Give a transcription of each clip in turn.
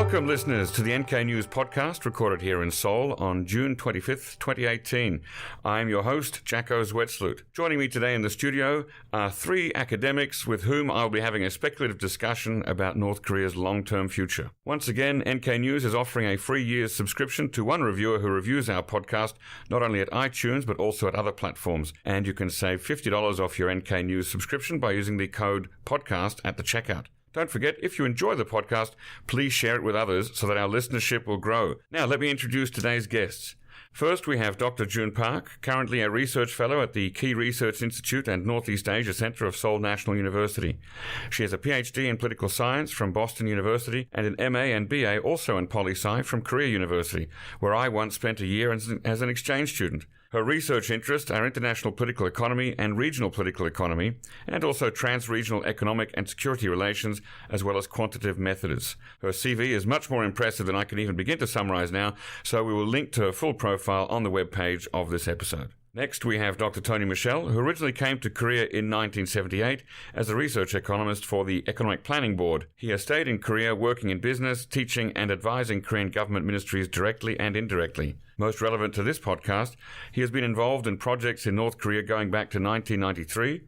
Welcome, listeners, to the NKNews Podcast, recorded here in Seoul on June 25th, 2018. I'm your host, Jacko Zwetsloot. Joining me today in the studio are three academics with whom I'll be having a speculative discussion about North Korea's long-term future. Once again, NK News is offering a free year's subscription to one reviewer who reviews our podcast, not only at iTunes, but also at other platforms. And you can save $50 off your NK News subscription by using the code PODCAST at the checkout. Don't forget, if you enjoy the podcast, please share it with others so that our listenership will grow. Now, let me introduce today's guests. First, we have Dr. Jun Park, currently a research fellow at the Key Research Institute and Northeast Asia Center of Seoul National University. She has a PhD in political science from Boston University and an MA and BA also in poli-sci from Korea University, where I once spent a year as an exchange student. Her research interests are international political economy and regional political economy, and also trans-regional economic and security relations, as well as quantitative methods. Her CV is much more impressive than I can even begin to summarize now, so we will link to her full profile on the webpage of this episode. Next, we have Dr. Tony Michel, who originally came to Korea in 1978 as a research economist for the Economic Planning Board. He has stayed in Korea working in business, teaching, and advising Korean government ministries directly and indirectly. Most relevant to this podcast, he has been involved in projects in North Korea going back to 1993,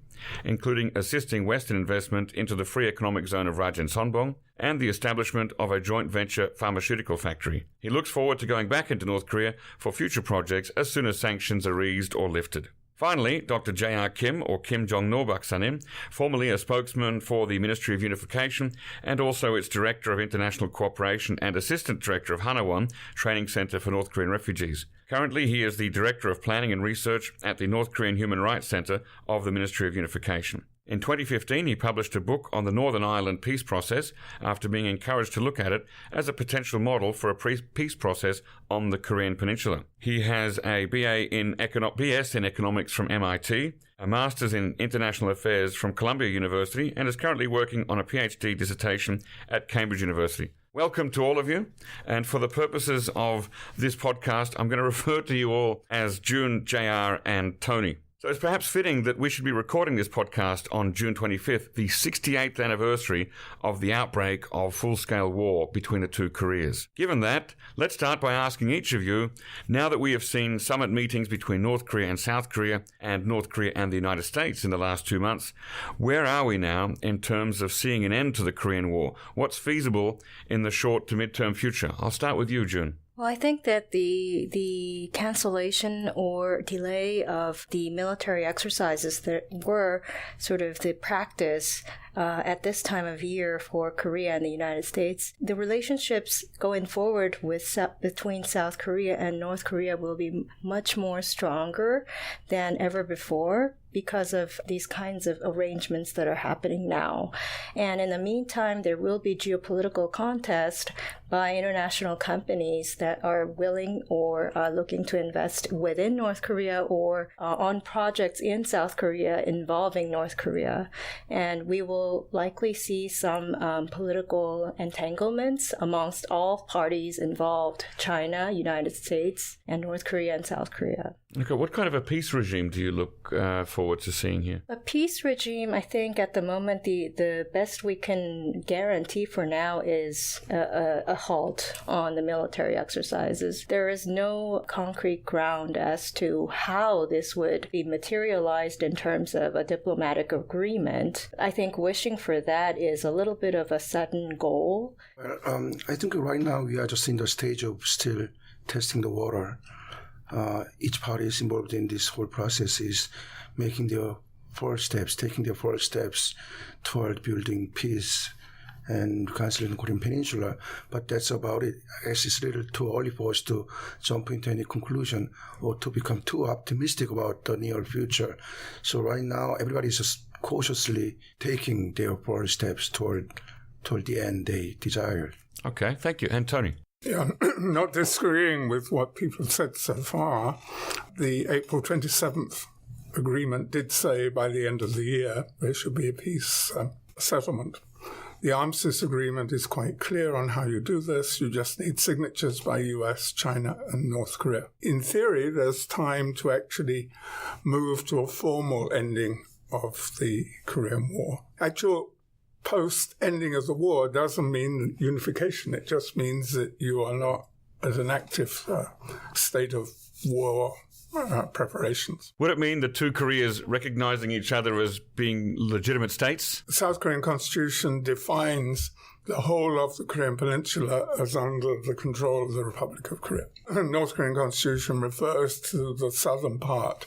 including assisting Western investment into the free economic zone of Rajan-Sonbong and the establishment of a joint venture pharmaceutical factory. He looks forward to going back into North Korea for future projects as soon as sanctions are eased or lifted. Finally, Dr. J.R. Kim, or Kim Jong-No Baksanim, formerly a spokesman for the Ministry of Unification and also its Director of International Cooperation and Assistant Director of Hanawon Training Center for North Korean Refugees. Currently, he is the Director of Planning and Research at the North Korean Human Rights Center of the Ministry of Unification. In 2015, he published a book on the Northern Ireland peace process after being encouraged to look at it as a potential model for a peace process on the Korean Peninsula. He has a BS in economics from MIT, a master's in international affairs from Columbia University, and is currently working on a PhD dissertation at Cambridge University. Welcome to all of you, and for the purposes of this podcast, I'm going to refer to you all as June, JR, and Tony. So it's perhaps fitting that we should be recording this podcast on June 25th, the 68th anniversary of the outbreak of full-scale war between the two Koreas. Given that, let's start by asking each of you, now that we have seen summit meetings between North Korea and South Korea and North Korea and the United States in the last 2 months, where are we now in terms of seeing an end to the Korean War? What's feasible in the short to mid-term future? I'll start with you, June. Well, I think that the cancellation or delay of the military exercises that were sort of the practice at this time of year for Korea and the United States, the relationships going forward between South Korea and North Korea will be much more stronger than ever before because of these kinds of arrangements that are happening now. And in the meantime, there will be geopolitical contest by international companies that are willing or looking to invest within North Korea or on projects in South Korea involving North Korea. And we will likely see some political entanglements amongst all parties involved, China, United States, and North Korea and South Korea. Okay, what kind of a peace regime do you look forward to seeing here? A peace regime, I think at the moment, the best we can guarantee for now is a halt on the military exercises. There is no concrete ground as to how this would be materialized in terms of a diplomatic agreement. I think wishing for that is a little bit of a sudden goal. Well, I think right now we are just in the stage of still testing the water. Each party is involved in this whole process is taking their first steps toward building peace and reconciling the Korean Peninsula. But that's about it. I guess it's a little too early for us to jump into any conclusion or to become too optimistic about the near future. So right now, everybody is just cautiously taking their first steps toward the end they desire. Okay, thank you. And Tony? Yeah, not disagreeing with what people have said so far. The April 27th agreement did say by the end of the year there should be a peace settlement. The armistice agreement is quite clear on how you do this. You just need signatures by US, China, and North Korea. In theory, there's time to actually move to a formal ending of the Korean War. Actual post-ending of the war doesn't mean unification. It just means that you are not at an active state of war preparations. Would it mean the two Koreas recognizing each other as being legitimate states? The South Korean constitution defines the whole of the Korean peninsula as under the control of the Republic of Korea. The North Korean constitution refers to the southern part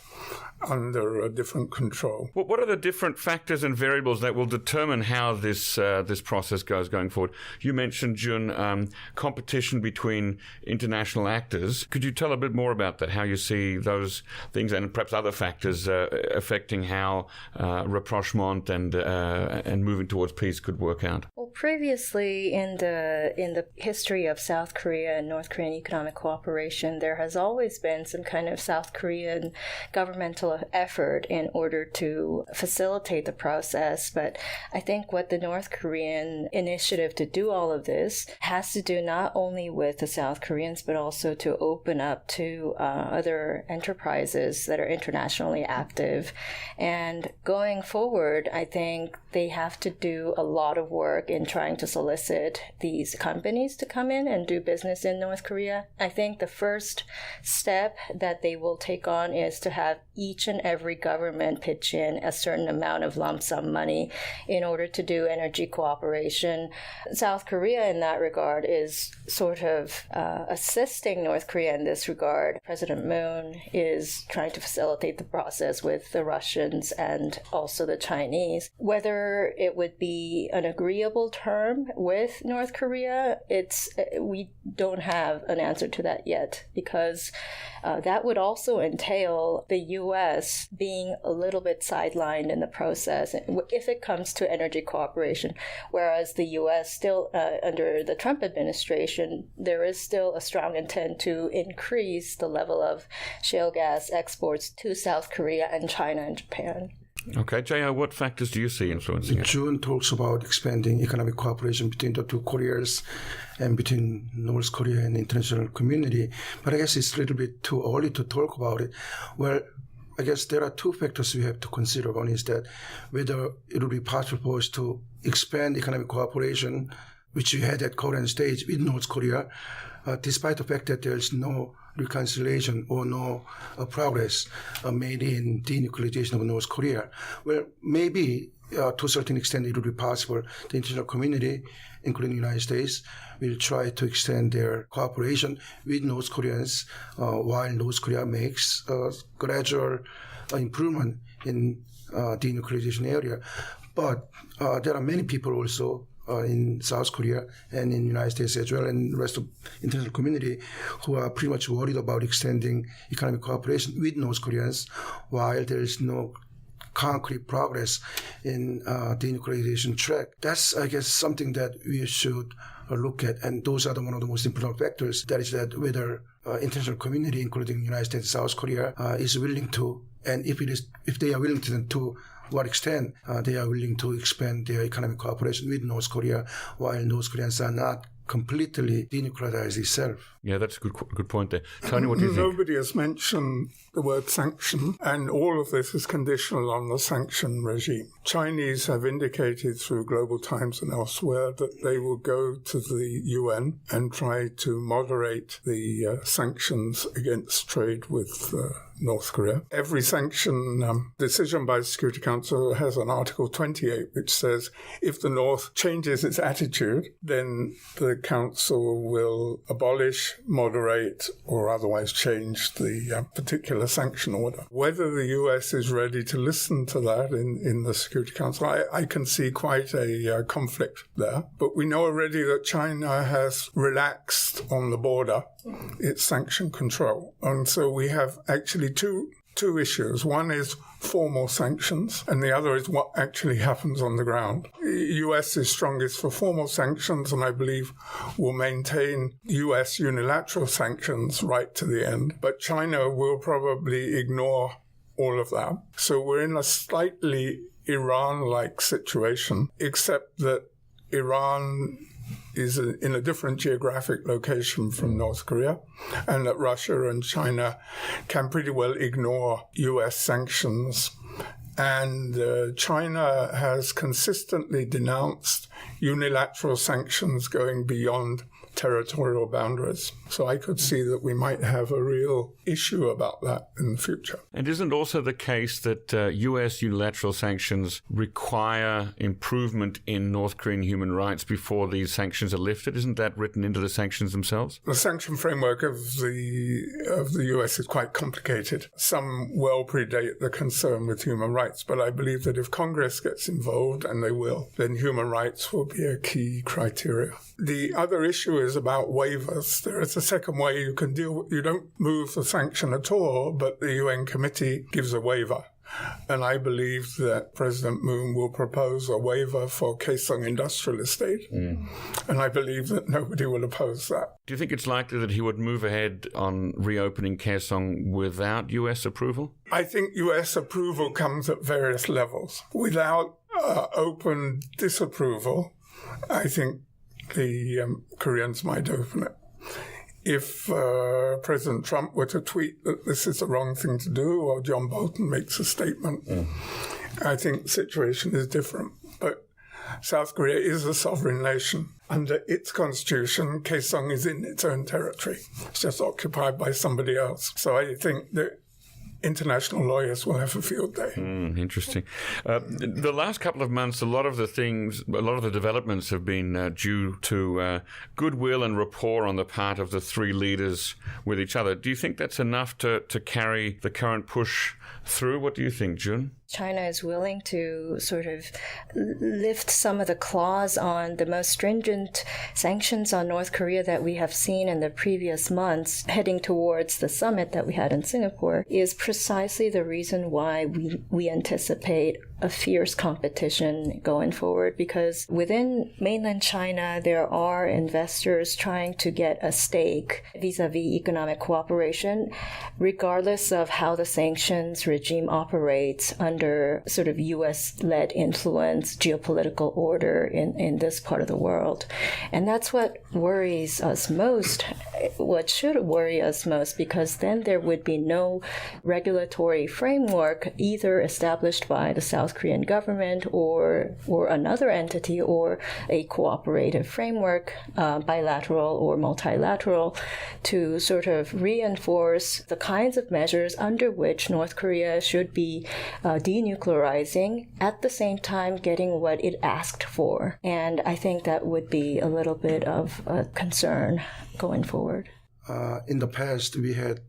under a different control. Well, what are the different factors and variables that will determine how this process goes going forward? You mentioned, Jun, competition between international actors. Could you tell a bit more about that, how you see those things and perhaps other factors affecting how rapprochement and moving towards peace could work out? Well, previously in the history of South Korea and North Korean economic cooperation, there has always been some kind of South Korean governmental effort in order to facilitate the process. But I think what the North Korean initiative to do all of this has to do not only with the South Koreans, but also to open up to other enterprises that are internationally active. And going forward, I think they have to do a lot of work in trying to solicit these companies to come in and do business in North Korea. I think the first step that they will take on is to have each and every government pitch in a certain amount of lump sum money in order to do energy cooperation. South Korea in that regard is sort of assisting North Korea in this regard. President Moon is trying to facilitate the process with the Russians and also the Chinese. Whether it would be an agreeable term with North Korea, we don't have an answer to that yet, because that would also entail the U.S. being a little bit sidelined in the process if it comes to energy cooperation, whereas the U.S. still, under the Trump administration, there is still a strong intent to increase the level of shale gas exports to South Korea and China and Japan. Okay, J.R., what factors do you see influencing it? June talks about expanding economic cooperation between the two Koreas and between North Korea and the international community, but I guess it's a little bit too early to talk about it. Well, I guess there are two factors we have to consider. One is that whether it will be possible for us to expand economic cooperation, which we had at current stage with North Korea, despite the fact that there is no reconciliation or no progress made in denuclearization of North Korea. Well, maybe to a certain extent it will be possible. The international community, including the United States, will try to extend their cooperation with North Koreans while North Korea makes gradual improvement in denuclearization area. But there are many people also in South Korea and in the United States as well, and the rest of the international community, who are pretty much worried about extending economic cooperation with North Koreans while there is no concrete progress in denuclearization track. That's, I guess, something that we should look at, and those are one of the most important factors. That is that whether international community, including the United States and South Korea, is willing to, and if they are willing to what extent they are willing to expand their economic cooperation with North Korea while North Koreans are not completely denuclearized itself. Yeah, that's a good point there. Tony, what do you think? Nobody has mentioned the word sanction, and all of this is conditional on the sanction regime. Chinese have indicated through Global Times and elsewhere that they will go to the UN and try to moderate the sanctions against trade with North Korea. Every sanction decision by the Security Council has an Article 28 which says if the North changes its attitude, then the Council will abolish, moderate, or otherwise change the particular sanction order. Whether the US is ready to listen to that in the Security Council, I can see quite a conflict there. But we know already that China has relaxed on the border its sanction control. And so we have actually two issues. One is formal sanctions, and the other is what actually happens on the ground. US is strongest for formal sanctions, and I believe will maintain US unilateral sanctions right to the end. But China will probably ignore all of that. So we're in a slightly Iran-like situation, except that Iran is in a different geographic location from North Korea, and that Russia and China can pretty well ignore US sanctions And China has consistently denounced unilateral sanctions going beyond territorial boundaries. So I could see that we might have a real issue about that in the future. And isn't also the case that U.S. unilateral sanctions require improvement in North Korean human rights before these sanctions are lifted? Isn't that written into the sanctions themselves? The sanction framework of the U.S. is quite complicated. Some well predate the concern with human rights, but I believe that if Congress gets involved, and they will, then human rights will be a key criteria. The other issue is about waivers. There is a second way you can deal with. You don't move the sanction at all, but the UN committee gives a waiver. And I believe that President Moon will propose a waiver for Kaesong Industrial Estate. And I believe that nobody will oppose that. Do you think it's likely that he would move ahead on reopening Kaesong without U.S. approval? I think U.S. approval comes at various levels. Without open disapproval, I think the Koreans might open it. If President Trump were to tweet that this is the wrong thing to do, or John Bolton makes a statement, I think the situation is different. But South Korea is a sovereign nation. Under its constitution, Kaesong is in its own territory. It's just occupied by somebody else. So I think that international lawyers will have a field day. Interesting. The last couple of months, a lot of the developments have been due to goodwill and rapport on the part of the three leaders with each other. Do you think that's enough to carry the current push through? What do you think, Jun? China is willing to sort of lift some of the clause on the most stringent sanctions on North Korea that we have seen in the previous months, heading towards the summit that we had in Singapore, is precisely the reason why we anticipate a fierce competition going forward, because within mainland China, there are investors trying to get a stake vis-a-vis economic cooperation, regardless of how the sanctions regime operates under sort of U.S.-led influence, geopolitical order in this part of the world. And that's what worries us most, what should worry us most, because then there would be no regulatory framework either established by the South Korean government or another entity, or a cooperative framework, bilateral or multilateral, to sort of reinforce the kinds of measures under which North Korea should be denuclearizing, at the same time getting what it asked for. And I think that would be a little bit of a concern going forward. In the past, we had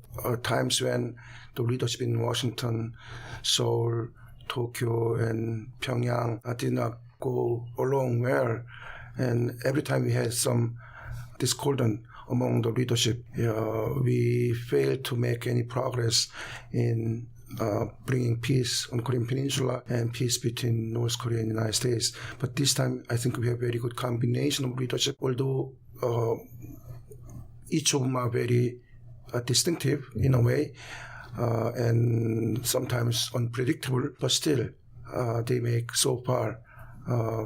times when the leadership in Washington, Seoul, Tokyo, and Pyongyang did not go along well. And every time we had some discordance among the leadership, we failed to make any progress in bringing peace on Korean Peninsula and peace between North Korea and the United States. But this time, I think we have a very good combination of leadership, although each of them are very distinctive in a way, and sometimes unpredictable, but still they make so far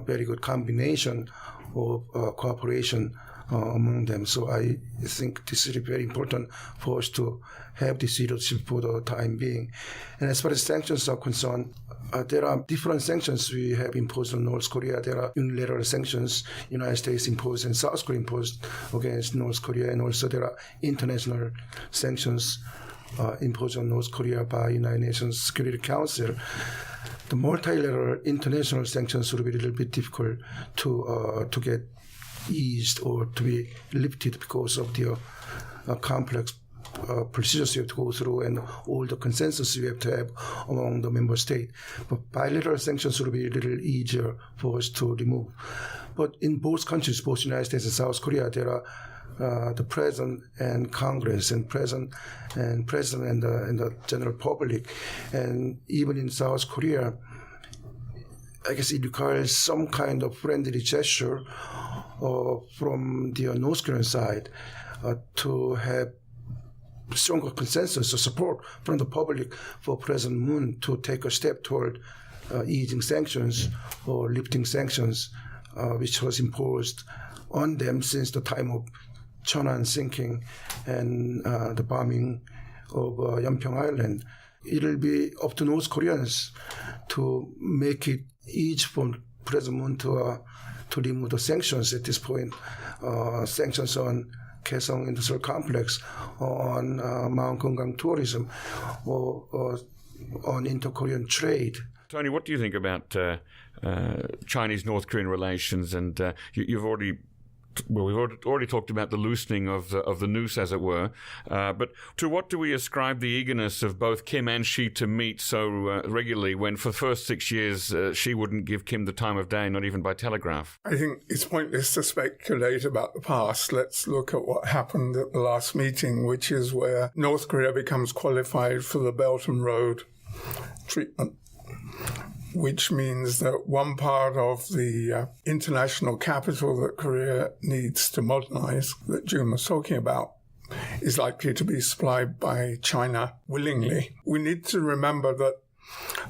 very good combination of cooperation among them. So I think this is very important for us to have this leadership for the time being. And as far as sanctions are concerned, there are different sanctions we have imposed on North Korea. There are unilateral sanctions United States imposed and South Korea imposed against North Korea, and also there are international sanctions imposed on North Korea by United Nations Security Council. The multilateral international sanctions will be a little bit difficult to get eased or to be lifted because of the complex procedures you have to go through and all the consensus you have to have among the member states. But bilateral sanctions will be a little easier for us to remove. But in both countries, both United States and South Korea, there are the President and Congress and President and the general public. And even in South Korea, I guess it requires some kind of friendly gesture from the North Korean side to have stronger consensus or support from the public for President Moon to take a step toward easing sanctions or lifting sanctions, which was imposed on them since the time of Cheonan sinking and the bombing of Yeonpyeong Island. it'll be up to North Koreans to make it easy for President Moon to remove the sanctions at this point. Sanctions on Kaesong Industrial Complex, on Mount Gyeongang tourism, or on inter-Korean trade. Tony, what do you think about Chinese-North Korean relations? And we've already talked about the loosening of the noose, as it were. But to what do we ascribe the eagerness of both Kim and Xi to meet so regularly when for the first 6 years Xi wouldn't give Kim the time of day, not even by telegraph? I think it's pointless to speculate about the past. Let's look at what happened at the last meeting, which is where North Korea becomes qualified for the Belt and Road treatment, which means that one part of the international capital that Korea needs to modernize, that June was talking about, is likely to be supplied by China willingly. We need to remember that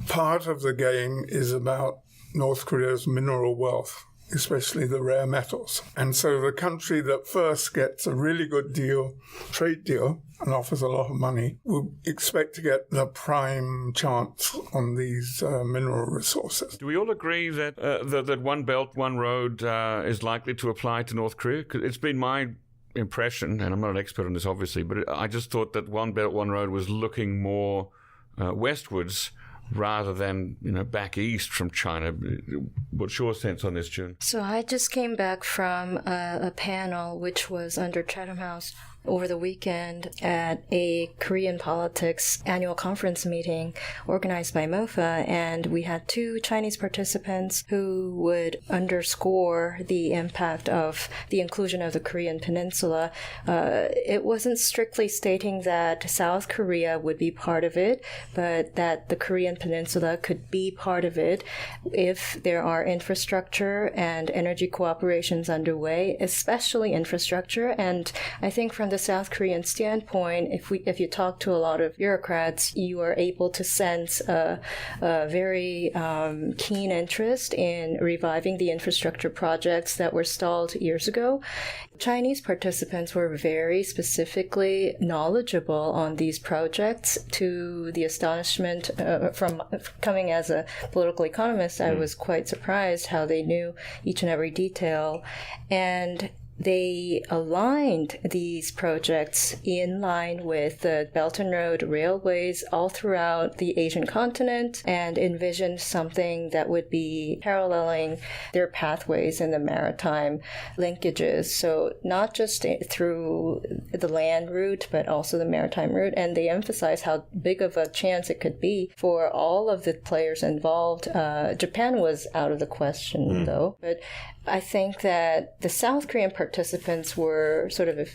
part of the game is about North Korea's mineral wealth, especially the rare metals. And so the country that first gets a really good deal, trade deal, and offers a lot of money, will expect to get the prime chance on these mineral resources. Do we all agree that that One Belt, One Road is likely to apply to North Korea? 'Cause it's been my impression, and I'm not an expert on this obviously, but I just thought that One Belt, One Road was looking more westwards rather than, back east from China. What's your sense on this, June? So I just came back from a panel which was under Chatham House over the weekend at a Korean politics annual conference meeting organized by MOFA, and we had 2 Chinese participants who would underscore the impact of the inclusion of the Korean peninsula. It wasn't strictly stating that South Korea would be part of it, but that the Korean peninsula could be part of it if there are infrastructure and energy cooperations underway, especially infrastructure. And I think from the South Korean standpoint, if you talk to a lot of bureaucrats, you are able to sense a very keen interest in reviving the infrastructure projects that were stalled years ago. Chinese participants were very specifically knowledgeable on these projects, to the astonishment from coming as a political economist. I was quite surprised how they knew each and every detail. And they aligned these projects in line with the Belt and Road railways all throughout the Asian continent and envisioned something that would be paralleling their pathways in the maritime linkages. So not just through the land route, but also the maritime route. And they emphasized how big of a chance it could be for all of the players involved. Japan was out of the question, though. But I think that the South Korean participants were sort of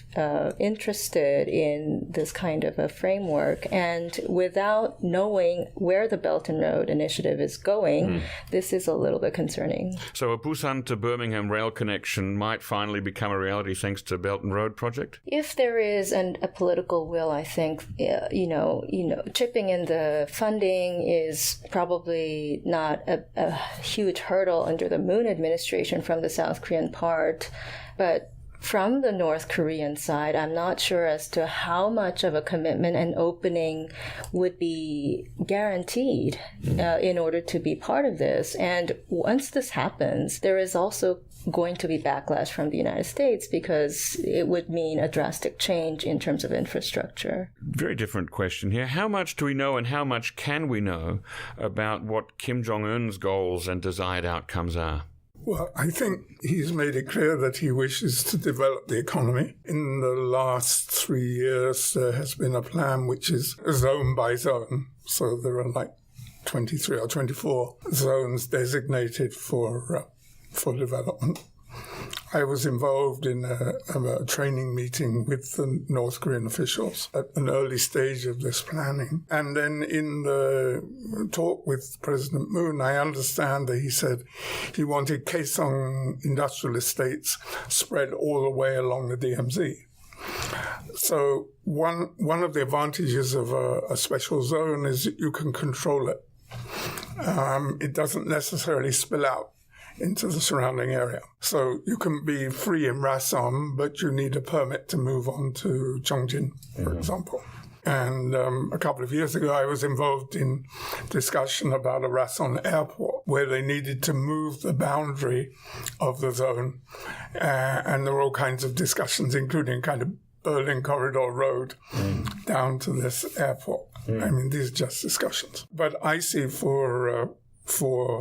interested in this kind of a framework, and without knowing where the Belt and Road initiative is going, this is a little bit concerning. So a Busan to Birmingham rail connection might finally become a reality thanks to Belt and Road project? If there is a political will, I think, chipping in the funding is probably not a huge hurdle under the Moon administration from the South Korean part, but from the North Korean side, I'm not sure as to how much of a commitment and opening would be guaranteed in order to be part of this. And once this happens, there is also going to be backlash from the United States because it would mean a drastic change in terms of infrastructure. Very different question here. How much do we know and how much can we know about what Kim Jong-un's goals and desired outcomes are? Well, I think he's made it clear that he wishes to develop the economy. In the last 3 years, there has been a plan which is zone by zone. So there are like 23 or 24 zones designated for development. I was involved in a training meeting with the North Korean officials at an early stage of this planning. And then in the talk with President Moon, I understand that he said he wanted Kaesong industrial estates spread all the way along the DMZ. So one of the advantages of a special zone is that you can control it. It doesn't necessarily spill out into the surrounding area. So you can be free in Rasom, but you need a permit to move on to Chongjin, for example. And a couple of years ago, I was involved in discussion about a Rason airport where they needed to move the boundary of the zone. And there were all kinds of discussions, including kind of Berlin Corridor Road down to this airport. I mean, these are just discussions. But I see for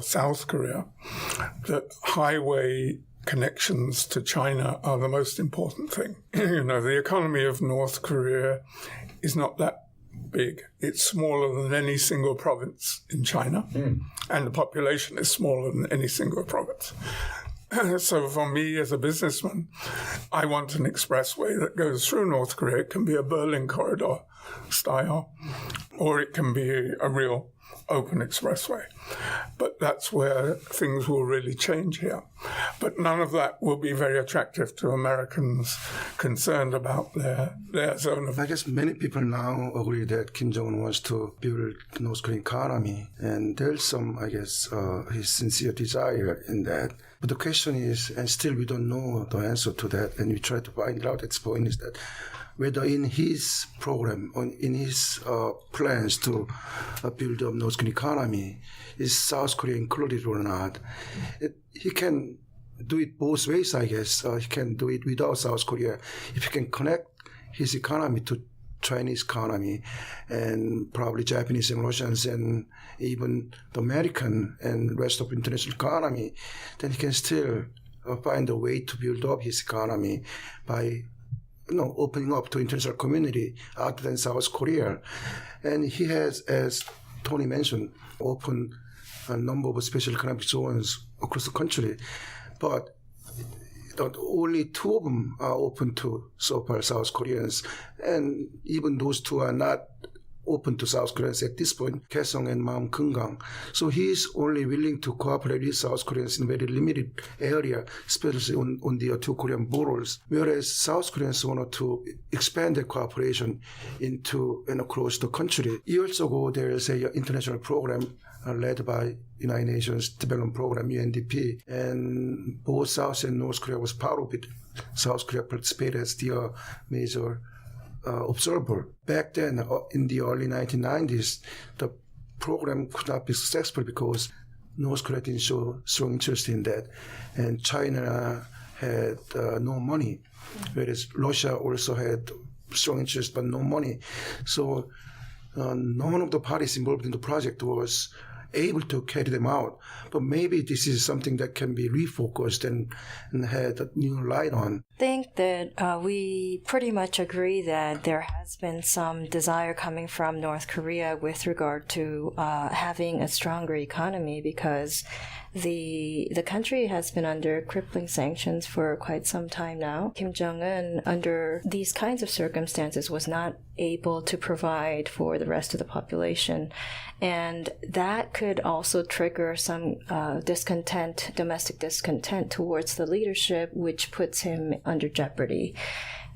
South Korea that highway connections to China are the most important thing. The economy of North Korea is not that big. It's smaller than any single province in China, and the population is smaller than any single province. So for me as a businessman, I want an expressway that goes through North Korea. It can be a Berlin Corridor style, or it can be a real open expressway. But that's where things will really change here. But none of that will be very attractive to Americans concerned about their zone of... I guess many people now agree that Kim Jong-un wants to build North Korean economy, and there's some, I guess, his sincere desire in that. But the question is, and still we don't know the answer to that, and we try to find out its point, is that whether in his program, in his plans to build up North Korean economy, is South Korea included or not? He can do it both ways, I guess. He can do it without South Korea. If he can connect his economy to Chinese economy and probably Japanese and Russians and even the American and rest of international economy, then he can still find a way to build up his economy by opening up to international community other than South Korea. And he has, as Tony mentioned, opened a number of special economic zones across the country. But only 2 of them are open to so far South Koreans. And even those 2 are not open to South Koreans at this point, Kaesong and Maum Keungang. So he is only willing to cooperate with South Koreans in very limited area, especially on the 2 Korean borders. Whereas South Koreans wanted to expand their cooperation into and across the country. Years ago, there is an international program led by United Nations Development Program, UNDP, and both South and North Korea was part of it. South Korea participated as the major observer. Back then, in the early 1990s, the program could not be successful because North Korea didn't show strong interest in that, and China had no money, whereas Russia also had strong interest but no money. So none of the parties involved in the project was able to carry them out. But maybe this is something that can be refocused and had a new light on. I think that we pretty much agree that there has been some desire coming from North Korea with regard to having a stronger economy, because the country has been under crippling sanctions for quite some time now. Kim Jong-un, under these kinds of circumstances, was not able to provide for the rest of the population. And that could also trigger some domestic discontent towards the leadership, which puts him under jeopardy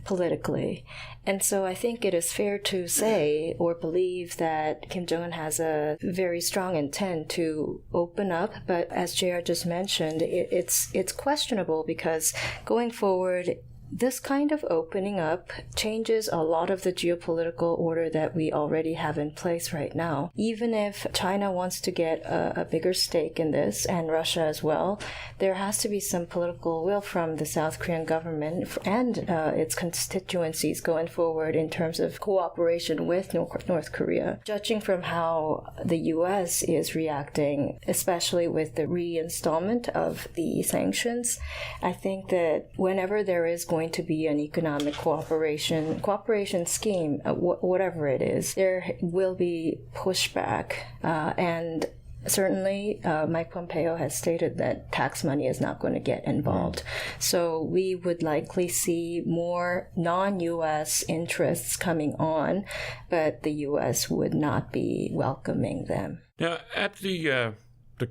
politically. And so I think it is fair to say or believe that Kim Jong-un has a very strong intent to open up. But as JR just mentioned, it's questionable, because going forward, this kind of opening up changes a lot of the geopolitical order that we already have in place right now. Even if China wants to get a bigger stake in this, and Russia as well, there has to be some political will from the South Korean government and its constituencies going forward in terms of cooperation with North Korea. Judging from how the U.S. is reacting, especially with the reinstallment of the sanctions, I think that whenever there is going to be an economic cooperation scheme, whatever it is, there will be pushback. And certainly, Mike Pompeo has stated that tax money is not going to get involved. So we would likely see more non-U.S. interests coming on, but the U.S. would not be welcoming them. Now, at the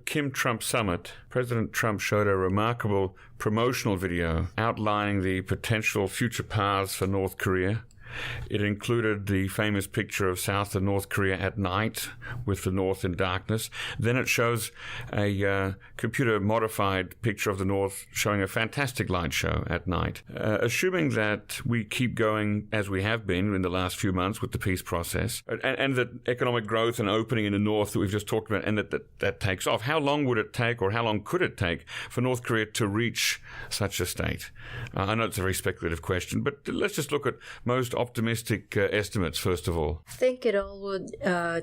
Kim-Trump summit, President Trump showed a remarkable promotional video outlining the potential future paths for North Korea. It included the famous picture of South and North Korea at night with the North in darkness. Then it shows a computer-modified picture of the North showing a fantastic light show at night. Assuming that we keep going as we have been in the last few months with the peace process, and that economic growth and opening in the North that we've just talked about, and that takes off, how long would it take, or how long could it take for North Korea to reach such a state? I know it's a very speculative question, but let's just look at most optimistic estimates first of all. I think it all would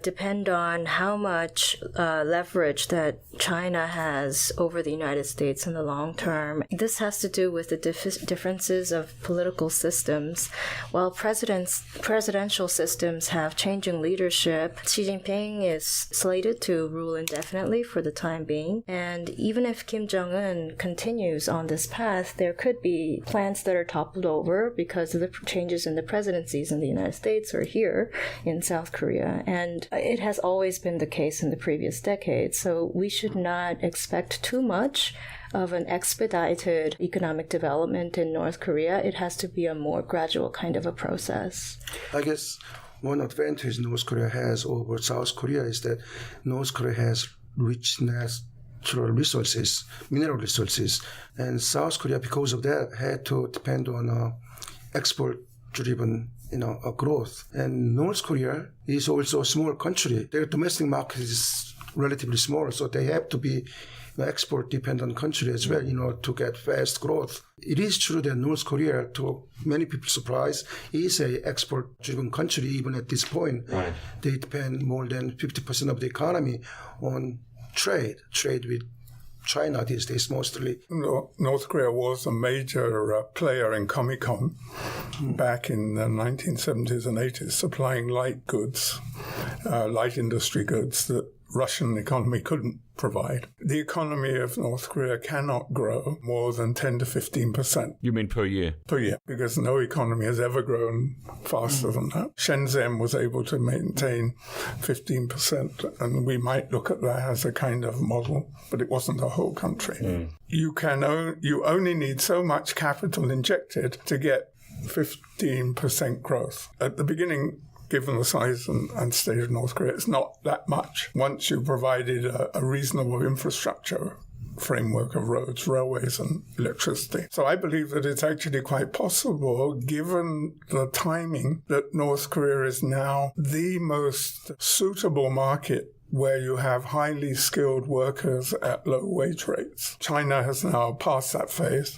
depend on how much leverage that China has over the United States in the long term. This has to do with the differences of political systems. While presidential systems have changing leadership, Xi Jinping is slated to rule indefinitely for the time being. And even if Kim Jong-Un continues on this path, there could be plans that are toppled over because of the changes in the presidencies in the United States or here in South Korea. And it has always been the case in the previous decades. So we should not expect too much of an expedited economic development in North Korea. It has to be a more gradual kind of a process. I guess one advantage North Korea has over South Korea is that North Korea has rich natural resources, mineral resources, and South Korea, because of that, had to depend on export-driven growth. And North Korea is also a small country. Their domestic market is relatively small, so they have to be export-dependent country as well, to get fast growth. It is true that North Korea, to many people's surprise, is a export-driven country even at this point. Right. They depend more than 50% of the economy on trade with China these days mostly. North Korea was a major player in Comecon back in the 1970s and 80s, supplying light industry goods that Russian economy couldn't provide. The economy of North Korea cannot grow more than 10 to 15%. You mean per year? Per year, because no economy has ever grown faster than that. Shenzhen was able to maintain 15%, and we might look at that as a kind of model, but it wasn't the whole country. You only need so much capital injected to get 15% growth. At the beginning, given the size and state of North Korea, it's not that much. Once you've provided a reasonable infrastructure framework of roads, railways, and electricity. So I believe that it's actually quite possible, given the timing, that North Korea is now the most suitable market where you have highly skilled workers at low wage rates. China has now passed that phase.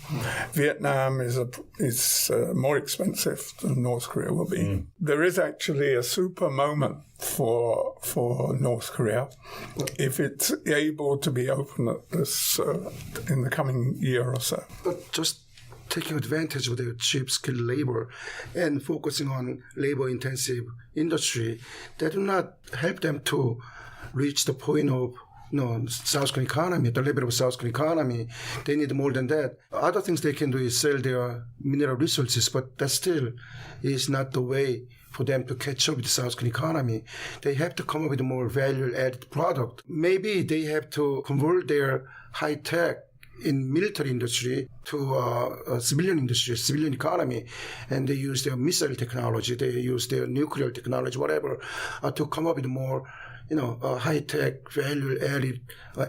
Vietnam is more expensive than North Korea will be. There is actually a super moment for North Korea if it's able to be open at this in the coming year or so. But just taking advantage of their cheap skilled labor and focusing on labor-intensive industry, that do not help them to reach the point of South Korean economy, the level of South Korean economy. They need more than that. Other things they can do is sell their mineral resources, but that still is not the way for them to catch up with the South Korean economy. They have to come up with a more value-added product. Maybe they have to convert their high-tech in military industry to civilian industry, civilian economy, and they use their missile technology, they use their nuclear technology, whatever, to come up with more high-tech, value-added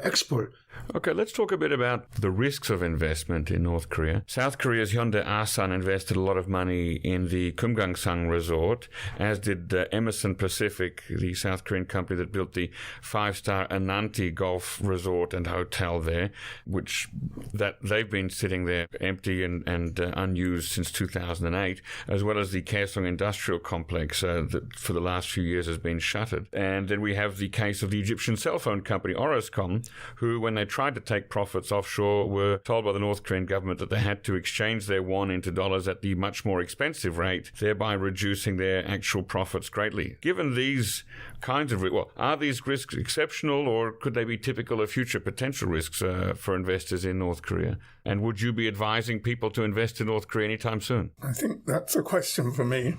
export. Okay, let's talk a bit about the risks of investment in North Korea. South Korea's Hyundai Asan invested a lot of money in the Kumgangsang resort, as did Emerson Pacific, the South Korean company that built the 5-star Ananti Golf Resort and Hotel there, which that they've been sitting there empty and unused since 2008, as well as the Kaesong Industrial Complex that for the last few years has been shuttered. And then we have the case of the Egyptian cell phone company Orascom, who, when they tried to take profits offshore, were told by the North Korean government that they had to exchange their won into dollars at the much more expensive rate, thereby reducing their actual profits greatly. Given these kinds of are these risks exceptional, or could they be typical of future potential risks for investors in North Korea? And would you be advising people to invest in North Korea anytime soon? I think that's a question for me.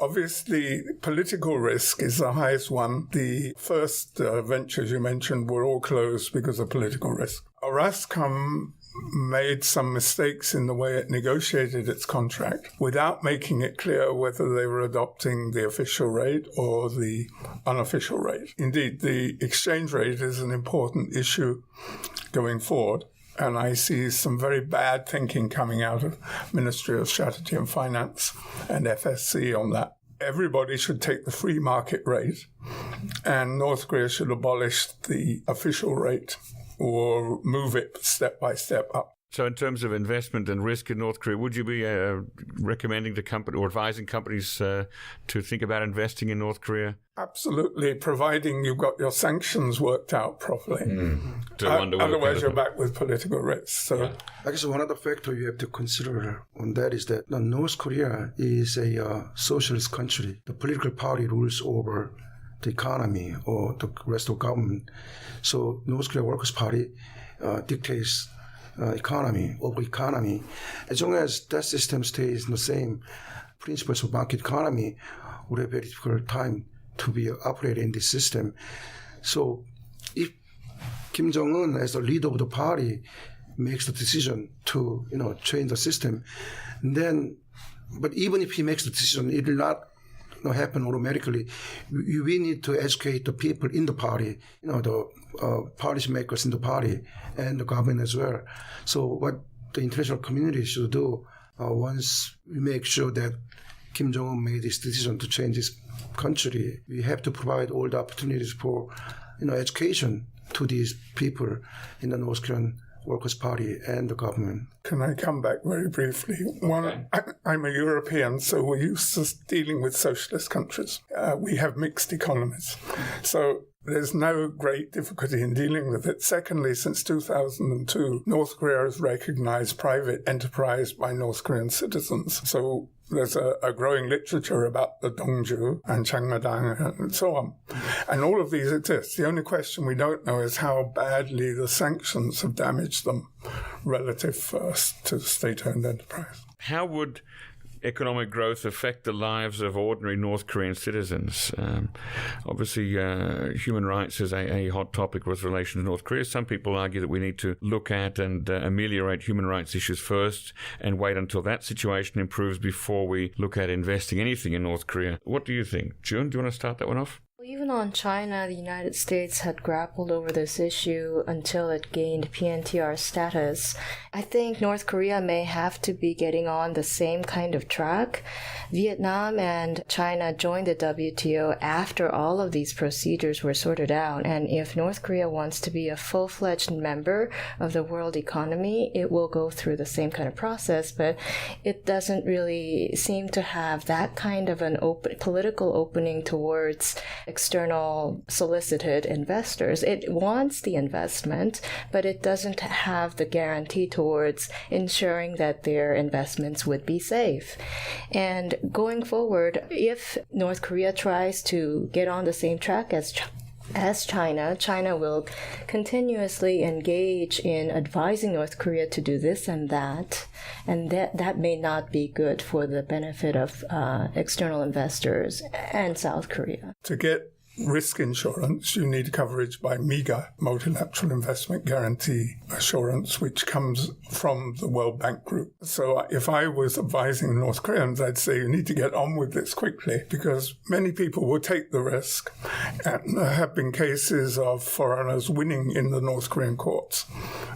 Obviously, political risk is the highest one. The first ventures you mentioned were all closed because of political risk. Orascom made some mistakes in the way it negotiated its contract without making it clear whether they were adopting the official rate or the unofficial rate. Indeed, the exchange rate is an important issue going forward, and I see some very bad thinking coming out of Ministry of Strategy and Finance and FSC on that. Everybody should take the free market rate, and North Korea should abolish the official rate or move it step by step up. So in terms of investment and risk in North Korea, would you be recommending to company or advising companies to think about investing in North Korea? Absolutely, providing you've got your sanctions worked out properly. Otherwise, you're back with political risks. So, I guess one other factor you have to consider on that is that North Korea is a socialist country. The political party rules over the economy or the rest of government. So North Korea Workers' Party dictates economy. As long as that system stays in the same principles of market economy, would have a very difficult time to be operating in this system. So if Kim Jong-Un, as the leader of the party, makes the decision to change the system, then, but even if he makes the decision, it will not happen automatically. We need to educate the people in the party, the policymakers in the party and the government as well. So what the international community should do once we make sure that Kim Jong-un made this decision to change his country, we have to provide all the opportunities for education to these people in the North Korean Workers' Party and the government. Can I come back very briefly? One, I'm a European, so we're used to dealing with socialist countries. We have mixed economies. So there's no great difficulty in dealing with it. Secondly, since 2002, North Korea has recognized private enterprise by North Korean citizens. So there's a growing literature about the Dongju and Changmadang and so on. And all of these exist. The only question we don't know is how badly the sanctions have damaged them relative first to state-owned enterprise. How would economic growth affect the lives of ordinary North Korean citizens? Obviously, human rights is a hot topic with relation to North Korea. Some people argue that we need to look at and ameliorate human rights issues first and wait until that situation improves before we look at investing anything in North Korea. What do you think? June, do you want to start that one off? Even on China, the United States had grappled over this issue until it gained PNTR status. I think North Korea may have to be getting on the same kind of track. Vietnam and China joined the WTO after all of these procedures were sorted out, and if North Korea wants to be a full-fledged member of the world economy, it will go through the same kind of process, but it doesn't really seem to have that kind of an political opening towards external solicited investors. It wants the investment, but it doesn't have the guarantee towards ensuring that their investments would be safe. And going forward, if North Korea tries to get on the same track as China will continuously engage in advising North Korea to do this and that may not be good for the benefit of external investors and South Korea. To get risk insurance, you need coverage by MIGA, Multilateral Investment Guarantee Assurance, which comes from the World Bank Group. So if I was advising North Koreans, I'd say you need to get on with this quickly because many people will take the risk. And there have been cases of foreigners winning in the North Korean courts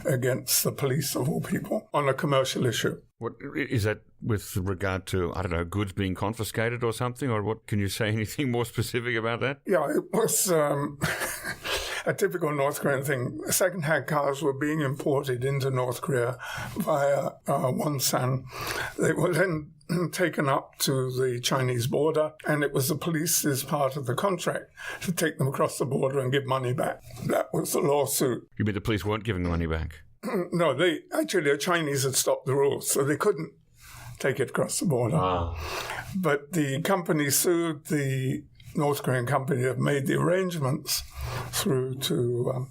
against the police of all people on a commercial issue. What is that with regard to, goods being confiscated or something? Or what? Can you say anything more specific about that? Yeah, it was a typical North Korean thing. Second-hand cars were being imported into North Korea via Wonsan. They were then taken up to the Chinese border, and it was the police's part of the contract to take them across the border and give money back. That was the lawsuit. You mean the police weren't giving the money back? No, the Chinese had stopped the rules, so they couldn't take it across the border. Wow. But the company sued the North Korean company that made the arrangements through to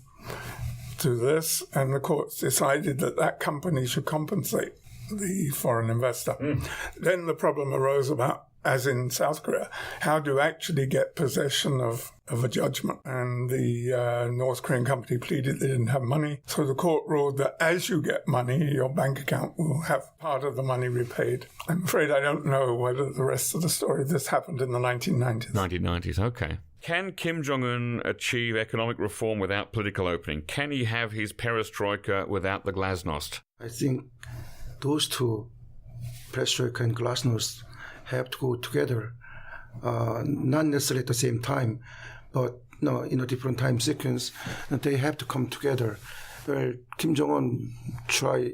this, and the courts decided that company should compensate the foreign investor. Then the problem arose about as in South Korea, how to actually get possession of a judgment. And the North Korean company pleaded they didn't have money. So the court ruled that as you get money, your bank account will have part of the money repaid. I'm afraid I don't know whether the rest of the story, this happened in the 1990s. 1990s, okay. Can Kim Jong-un achieve economic reform without political opening? Can he have his perestroika without the glasnost? I think those two, perestroika and glasnost, have to go together, not necessarily at the same time, but in a different time sequence, and they have to come together. Well, Kim Jong-un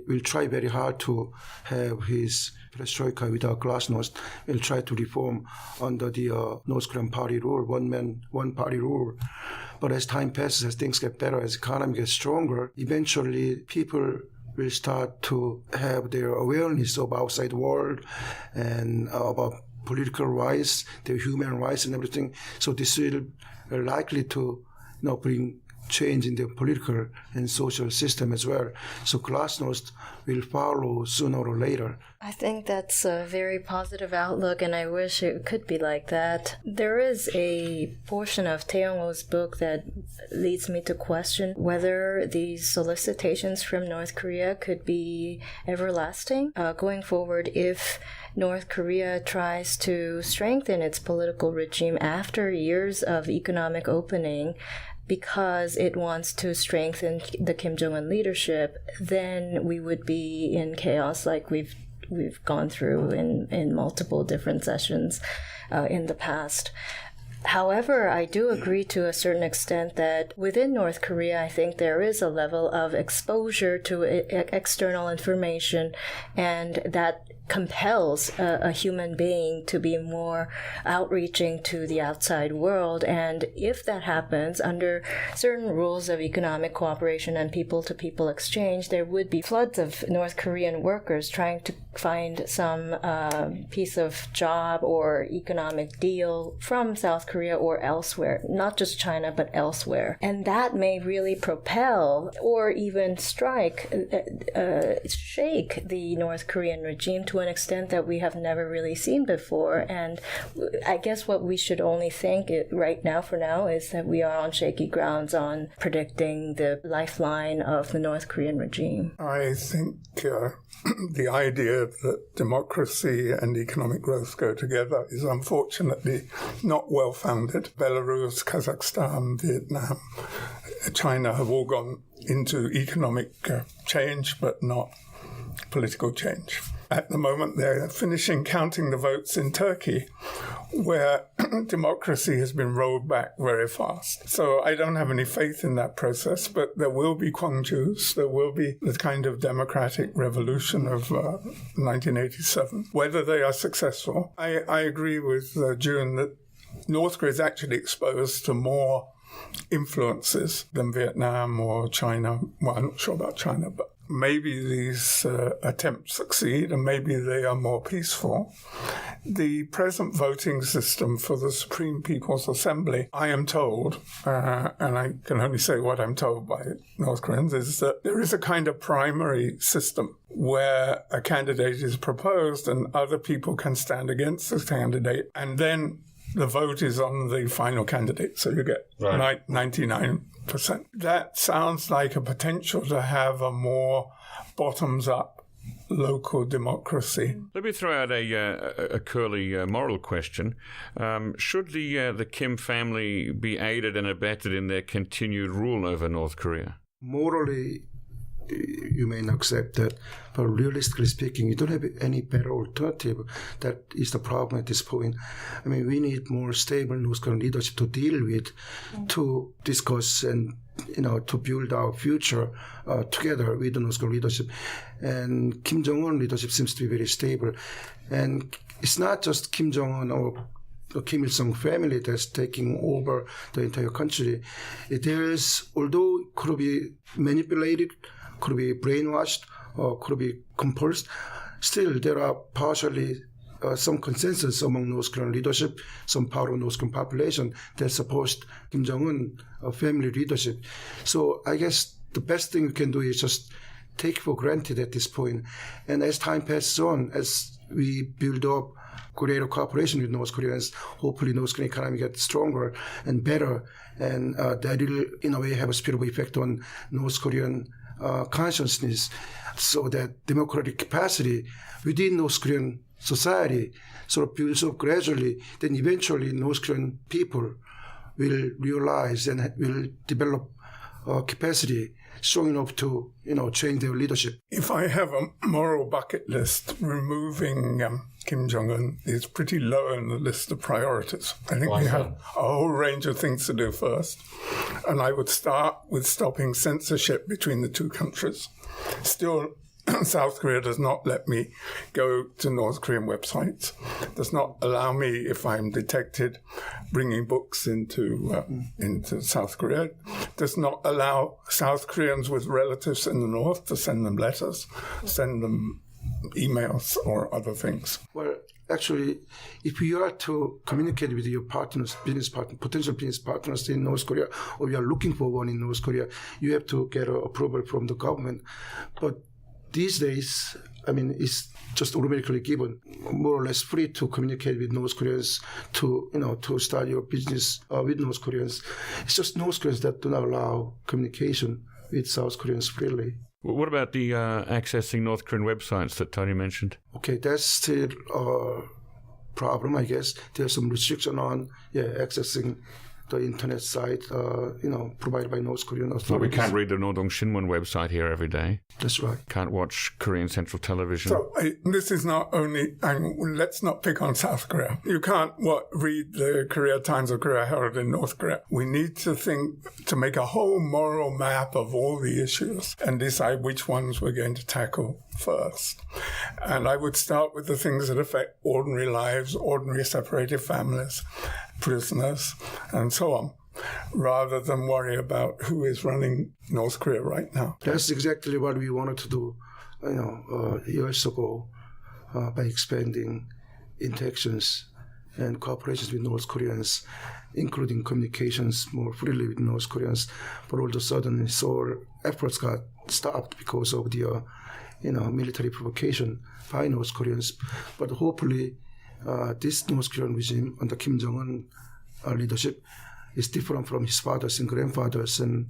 will try very hard to have his perestroika without glasnost. Will try to reform under the North Korean party rule, one man, one party rule. But as time passes, as things get better, as the economy gets stronger, eventually people will start to have their awareness of outside world and about political rights, their human rights and everything. So this will likely to bring change in the political and social system as well. So glasnost will follow sooner or later. I think that's a very positive outlook, and I wish it could be like that. There is a portion of Tae-Young-Oh's book that leads me to question whether these solicitations from North Korea could be everlasting going forward if North Korea tries to strengthen its political regime after years of economic opening because it wants to strengthen the Kim Jong-un leadership. Then we would be in chaos like we've gone through in multiple different sessions in the past. However, I do agree to a certain extent that within North Korea, I think there is a level of exposure to external information, and that compels a human being to be more outreaching to the outside world. And if that happens under certain rules of economic cooperation and people-to-people exchange, there would be floods of North Korean workers trying to find some piece of job or economic deal from South Korea or elsewhere, not just China, but elsewhere. And that may really propel or even shake the North Korean regime to an extent that we have never really seen before. And I guess what we should only think right now is that we are on shaky grounds on predicting the lifeline of the North Korean regime. I think the idea that democracy and economic growth go together is unfortunately not well-founded. Belarus, Kazakhstan, Vietnam, China have all gone into economic change, but not political change. At the moment, they're finishing counting the votes in Turkey, where democracy has been rolled back very fast. So I don't have any faith in that process, but there will be Gwangjus, there will be the kind of democratic revolution of 1987. Whether they are successful, I agree with June that North Korea is actually exposed to more influences than Vietnam or China. Well, I'm not sure about China, but maybe these attempts succeed and maybe they are more peaceful. The present voting system for the Supreme People's Assembly, I am told, and I can only say what I'm told by North Koreans, is that there is a kind of primary system where a candidate is proposed and other people can stand against the candidate, and then the vote is on the final candidate, so you get 99%. That sounds like a potential to have a more bottoms-up local democracy. Let me throw out a curly moral question. Should the Kim family be aided and abetted in their continued rule over North Korea? Morally, you may not accept that, but realistically speaking, you don't have any better alternative. That is the problem at this point. I mean, we need more stable North Korean leadership to deal with, to discuss and to build our future together with the North Korean leadership. And Kim Jong-un leadership seems to be very stable. And it's not just Kim Jong-un or the Kim Il-sung family that's taking over the entire country. Although it could be manipulated, could be brainwashed, or could be compulsed, still there are partially some consensus among North Korean leadership, some part of North Korean population that supports Kim Jong-un family leadership. So I guess the best thing we can do is just take for granted at this point. And as time passes on, as we build up greater cooperation with North Koreans. Hopefully, North Korean economy gets stronger and better, and that will, in a way, have a spillover effect on North Korean consciousness, so that democratic capacity within North Korean society sort of builds up gradually. Then eventually, North Korean people will realize and will develop capacity strong enough to, change their leadership. If I have a moral bucket list, removing Kim Jong-un is pretty low on the list of priorities. I think we have a whole range of things to do first. And I would start with stopping censorship between the two countries. Still, South Korea does not let me go to North Korean websites, does not allow me, if I'm detected, bringing books into South Korea, does not allow South Koreans with relatives in the North to send them letters, send them emails or other things. Well, actually, if you are to communicate with your partners, potential business partners in North Korea, or you are looking for one in North Korea, you have to get approval from the government. But these days, it's just automatically given, more or less free to communicate with North Koreans, to start your business with North Koreans. It's just North Koreans that do not allow communication with South Koreans freely. What about the accessing North Korean websites that Tony mentioned? Okay, that's still a problem, I guess. There's some restriction on accessing the internet site, provided by North Korean authorities. Well, we can't read the Nodong Shinmun website here every day. That's right. Can't watch Korean Central Television. So this is not only, let's not pick on South Korea. You can't read the Korea Times or Korea Herald in North Korea. We need to make a whole moral map of all the issues and decide which ones we're going to tackle first. And I would start with the things that affect ordinary lives, ordinary separated families, prisoners, and so on, rather than worry about who is running North Korea right now. That's exactly what we wanted to do, years ago, by expanding interactions and cooperations with North Koreans, including communications more freely with North Koreans. But all of a sudden, Seoul efforts got stopped because of the military provocation by North Koreans. But hopefully, this North Korean regime under Kim Jong-un leadership is different from his fathers and grandfathers, and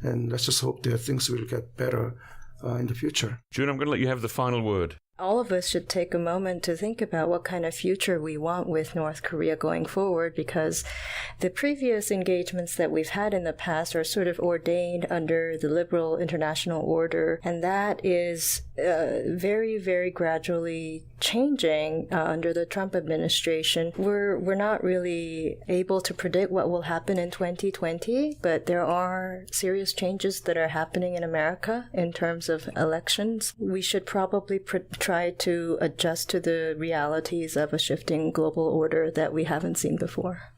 let's just hope that things will get better in the future. June, I'm going to let you have the final word. All of us should take a moment to think about what kind of future we want with North Korea going forward, because the previous engagements that we've had in the past are sort of ordained under the liberal international order, and that is very, very gradually changing under the Trump administration. We're not really able to predict what will happen in 2020, but there are serious changes that are happening in America in terms of elections. We should probably try to adjust to the realities of a shifting global order that we haven't seen before.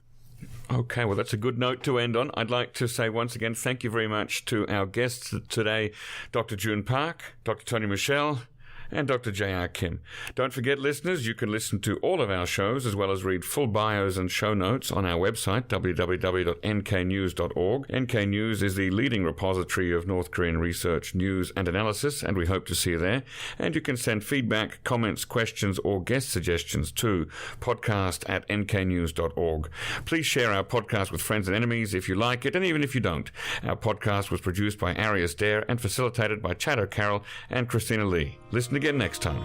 Okay, well, that's a good note to end on. I'd like to say once again thank you very much to our guests today, Dr. June Park, Dr. Tony Michel, and Dr. J.R. Kim. Don't forget, listeners, you can listen to all of our shows as well as read full bios and show notes on our website, www.nknews.org. NK News is the leading repository of North Korean research, news and analysis, and we hope to see you there. And you can send feedback, comments, questions, or guest suggestions to podcast@nknews.org. Please share our podcast with friends and enemies if you like it, and even if you don't. Our podcast was produced by Arius Dare and facilitated by Chad O'Carroll and Christina Lee. Listen again next time.